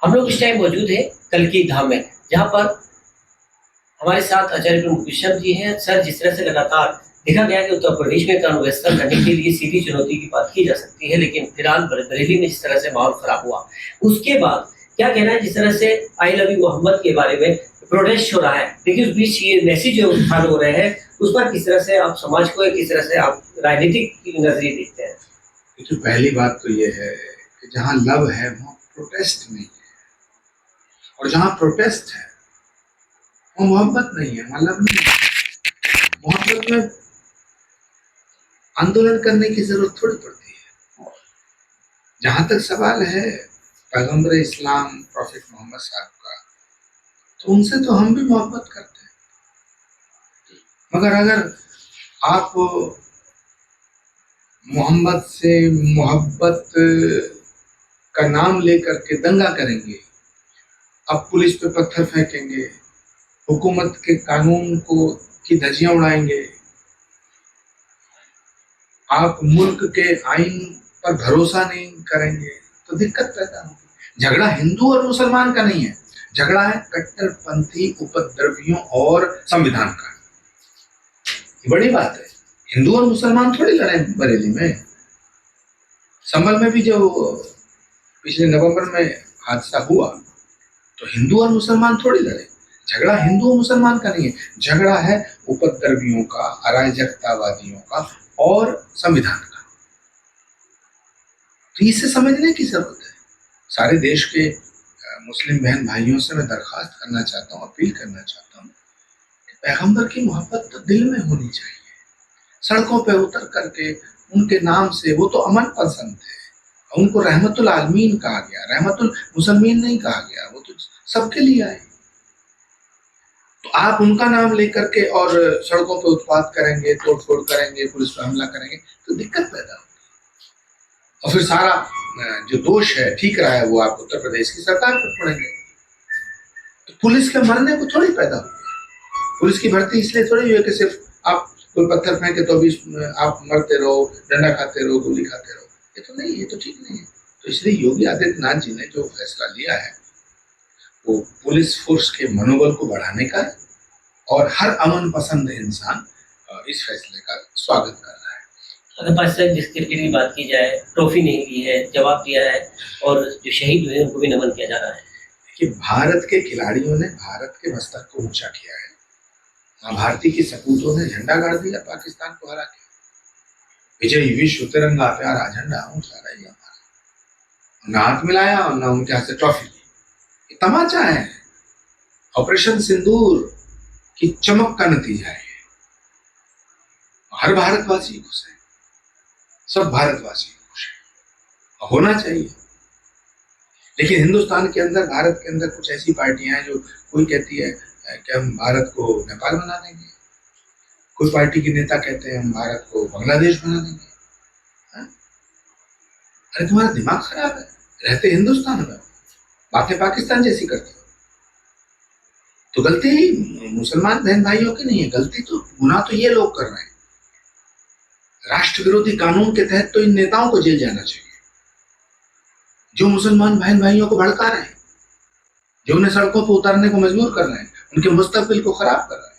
हम लोग इस टाइम मौजूद हैं कल्कि धाम में, जहाँ पर हमारे साथ आचार्य प्रमुख विश्वम जी हैं। सर, जिस तरह से लगातार देखा गया कि उत्तर प्रदेश में कानून व्यवस्था करने के लिए सीधी चुनौती की बात की जा सकती है, लेकिन फिलहाल बरेली में जिस तरह से माहौल खराब हुआ, उसके बाद क्या कहना है? जिस तरह से आई लव यू मोहम्मद के बारे में प्रोटेस्ट हो रहा है, लेकिन उस बीच ये मैसेज जो उत्थान हो रहे हैं, उस पर किस तरह से आप समाज को, किस तरह से आप राजनीतिक नजरिए देखते हैं? देखिए, पहली बात तो ये है कि जहाँ लव है वहाँ प्रोटेस्ट नहीं है, और जहाँ प्रोटेस्ट है वो मोहब्बत नहीं है, वहाँ लव नहीं है। मोहब्बत में आंदोलन करने की जरूरत थोड़ी पड़ती है। जहां तक सवाल है पैगंबर इस्लाम प्रॉफिट मोहम्मद साहब का, तो उनसे तो हम भी मोहब्बत करते हैं, मगर अगर आप मोहम्मद से मोहब्बत का नाम लेकर के दंगा करेंगे, आप पुलिस पे पत्थर फेंकेंगे, हुकूमत के कानून को की धज्जियां उड़ाएंगे, आप मुल्क के आइन पर भरोसा नहीं करेंगे, तो दिक्कत पैदा होगी। झगड़ा हिंदू और मुसलमान का नहीं है, झगड़ा है कट्टरपंथी उपद्रवियों और संविधान का। ये बड़ी बात है। हिंदू और मुसलमान थोड़ी लड़े बरेली में। संभल में भी जो पिछले नवंबर में हादसा हुआ, तो हिंदू और मुसलमान थोड़ी लड़े। झगड़ा हिंदू और मुसलमान का नहीं है, झगड़ा है उपद्रवियों का, अराजकतावादियों का और संविधान का। तो इसे समझने की जरूरत है। सारे देश के मुस्लिम बहन भाइयों से मैं दरखास्त करना चाहता हूँ, अपील करना चाहता हूँ कि पैगंबर की मोहब्बत तो दिल में होनी चाहिए। सड़कों पे उतर करके उनके नाम से, वो तो अमन पसंद थे, उनको रहमतुल आलमीन कहा गया, रहमतुल मुसलमीन नहीं कहा गया, वो तो सबके लिए आए। तो आप उनका नाम लेकर के और सड़कों पे उत्पात करेंगे, तोड़फोड़ करेंगे, पुलिस पर हमला करेंगे, तो दिक्कत पैदा होगी। और फिर सारा जो दोष है ठीक रहा है वो आप उत्तर प्रदेश की सरकार पर छोड़ेंगे। तो पुलिस के मरने को थोड़ी पैदा होगी। पुलिस की भर्ती इसलिए थोड़ी हुई है कि सिर्फ आप कोई पत्थर फेंके तो भी आप मरते रहो, डंडा खाते रहो, गोली खाते रहो। ये तो नहीं, ये तो ठीक नहीं है। तो इसलिए योगी आदित्यनाथ जी ने जो फैसला लिया है वो पुलिस फोर्स के मनोबल को बढ़ाने का है, और हर अमन पसंद इंसान इस फैसले का स्वागत कर रहा है। अगर पाकिस्तान जिस क्रिकेट की बात की जाए, ट्रॉफी नहीं दी है, जवाब दिया है, और जो शहीद हुए उनको भी नमन किया जा रहा है। देखिए, भारत के खिलाड़ियों ने भारत के मस्तक को ऊंचा किया है। माँ भारती की सपूतों ने झंडा गाड़ दिया पाकिस्तान को हरा के। विजय विश्व तिरंगा प्यारा झंडा ऊंचा रह गया हमारा। ना हाथ मिलाया और ना उनके हाथ से ट्रॉफी ली। ये तमाचा है। ऑपरेशन सिंदूर की चमक का नतीजा है। हर भारतवासी खुश है, सब भारतवासी खुश है, होना चाहिए। लेकिन हिंदुस्तान के अंदर, भारत के अंदर कुछ ऐसी पार्टियां हैं जो कोई कहती है कि हम भारत को नेपाल बना देंगे, कोई पार्टी के नेता कहते हैं हम भारत को बांग्लादेश बना देंगे। अरे तुम्हारा दिमाग खराब है। रहते हिंदुस्तान में, बातें पाकिस्तान जैसी करते हो। तो गलती मुसलमान बहन भाइयों की नहीं है, गलती तो, गुनाह तो ये लोग कर रहे हैं। राष्ट्र विरोधी कानून के तहत तो इन नेताओं को जेल जाना चाहिए, जो मुसलमान बहन भाइयों को भड़का रहे हैं, जो उन्हें सड़कों पर उतारने को मजबूर कर रहे हैं, उनके मुस्तकबिल को खराब कर रहे हैं।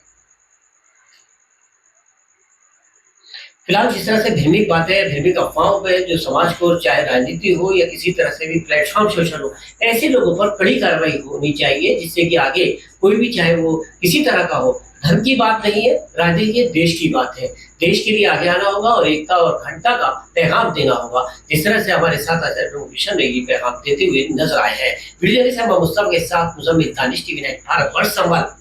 फिलहाल जिस तरह से धार्मिक बातें, धार्मिक अफवाहों पे जो समाज को, चाहे राजनीति हो या किसी तरह से भी प्लेटफॉर्म शोषण हो, ऐसे लोगों पर कड़ी कार्रवाई होनी चाहिए, जिससे कि आगे कोई भी, चाहे वो किसी तरह का हो, धर्म की बात नहीं है, राजनीति देश की बात है। देश के लिए आगे आना होगा और एकता और अखंडता का पैगाम देना होगा। जिस तरह से हमारे साथ आचार्य प्रमुख विश्वम ने ये पैगाम देते हुए नजर आए हैं। वीडियो जर्नलिस्ट मुस्तफा के साथ मुजम्मिल दानिश, टीवी 9 भारत वर्ष संवाद।